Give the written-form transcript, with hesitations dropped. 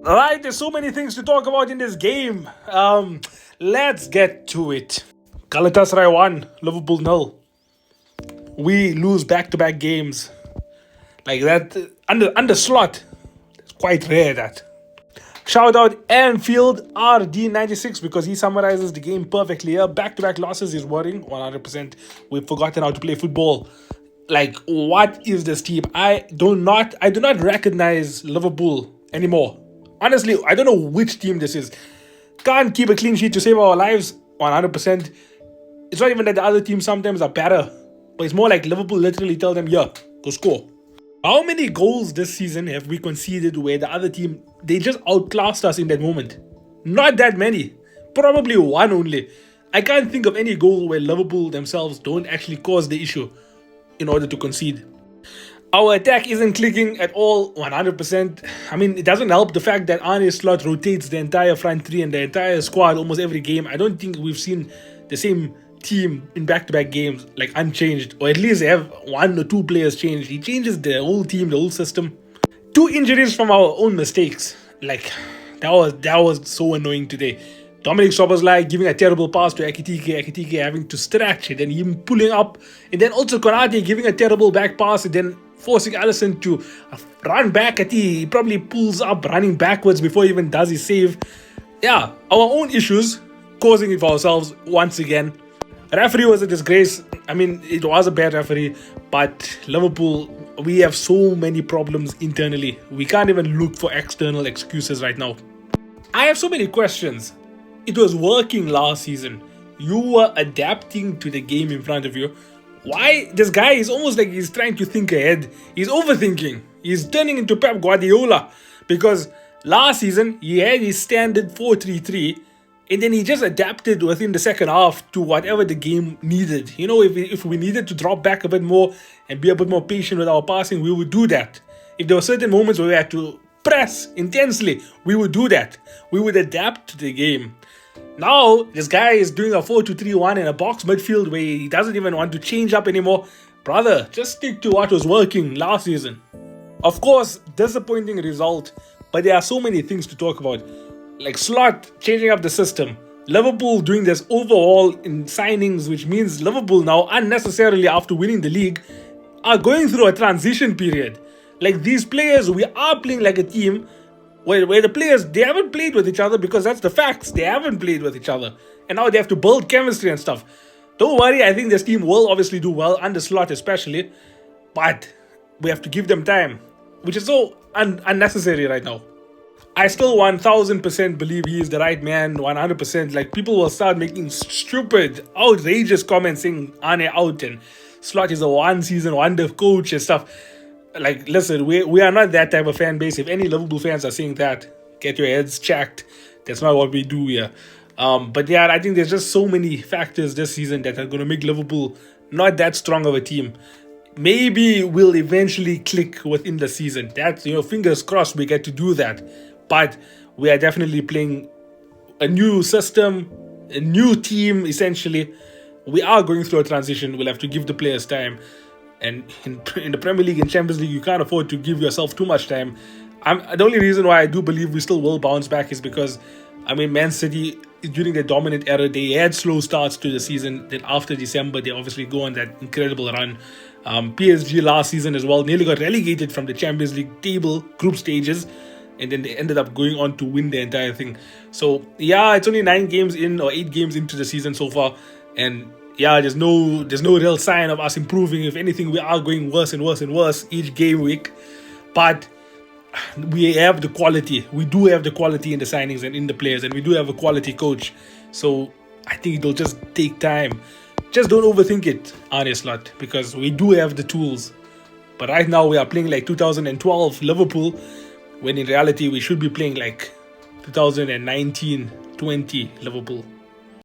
Alright, there's so many things to talk about in this game. Let's get to it. Galatasaray 1, Liverpool 0. We lose back-to-back games. Like that, under Slot. It's quite rare that. Shout out Anfield RD96 because he summarizes the game perfectly here. Back-to-back losses is worrying, 100%. We've forgotten how to play football. Like, what is this team? I do not recognize Liverpool anymore. Honestly, I don't know which team this is. Can't keep a clean sheet to save our lives, 100%. It's not even that the other teams sometimes are better, but it's more like Liverpool literally tell them, yeah, go score. How many goals this season have we conceded where the other team, they just outclassed us in that moment? Not that many. Probably one only. I can't think of any goal where Liverpool themselves don't actually cause the issue in order to concede. Our attack isn't clicking at all, 100%. I mean, it doesn't help the fact that Arne Slot rotates the entire front three and the entire squad almost every game. I don't think we've seen the same team in back-to-back games, like unchanged. Or at least they have one or two players changed. He changes the whole team, the whole system. 2 injuries from our own mistakes. Like, that was so annoying today. Dominic Szoboszlai giving a terrible pass to Ekitike having to stretch it and him pulling up. And then also Konate giving a terrible back pass and then forcing Alisson to run back at he probably pulls up running backwards before he even does his save. Yeah, our own issues, causing it for ourselves once again. Referee was a disgrace. I mean, it was a bad referee, but Liverpool, we have so many problems internally. We can't even look for external excuses right now. I have so many questions. It was working last season. You were adapting to the game in front of you. Why? This guy is almost like he's trying to think ahead. He's overthinking. He's turning into Pep Guardiola. Because last season, he had his standard 4-3-3. And then he just adapted within the second half to whatever the game needed. You know, if we needed to drop back a bit more and be a bit more patient with our passing, we would do that. If there were certain moments where we had to press intensely, we would do that. We would adapt to the game. Now, this guy is doing a 4-2-3-1 in a box midfield where he doesn't even want to change up anymore. Brother, just stick to what was working last season. Of course, disappointing result, but there are so many things to talk about. Like Slot changing up the system. Liverpool doing this overhaul in signings, which means Liverpool now, unnecessarily after winning the league, are going through a transition period. Like these players, we are playing like a team where the players, they haven't played with each other because that's the facts. They haven't played with each other. And now they have to build chemistry and stuff. Don't worry, I think this team will obviously do well, under Slot especially. But we have to give them time, which is so unnecessary right now. I still 1000% believe he is the right man, 100%. Like, people will start making stupid, outrageous comments saying Arne out and Slot is a one-season wonder coach and stuff. Like, listen, we are not that type of fan base. If any Liverpool fans are saying that, get your heads checked. That's not what we do here. But yeah, I think there's just so many factors this season that are going to make Liverpool not that strong of a team. Maybe we'll eventually click within the season. That's, fingers crossed we get to do that. But we are definitely playing a new system, a new team, essentially. We are going through a transition. We'll have to give the players time. And in the Premier League and Champions League, you can't afford to give yourself too much time. The only reason why I do believe we still will bounce back is because, Man City, during their dominant era, they had slow starts to the season. Then after December, they obviously go on that incredible run. PSG last season as well nearly got relegated from the Champions League table group stages. And then they ended up going on to win the entire thing. So, yeah, it's only 9 games in or 8 games into the season so far. And yeah, there's no real sign of us improving. If anything, we are going worse and worse and worse each game week. But we have the quality. We do have the quality in the signings and in the players. And we do have a quality coach. So I think it'll just take time. Just don't overthink it, Arne Slot, because we do have the tools. But right now we are playing like 2012 Liverpool, when in reality we should be playing like 2019-20 Liverpool.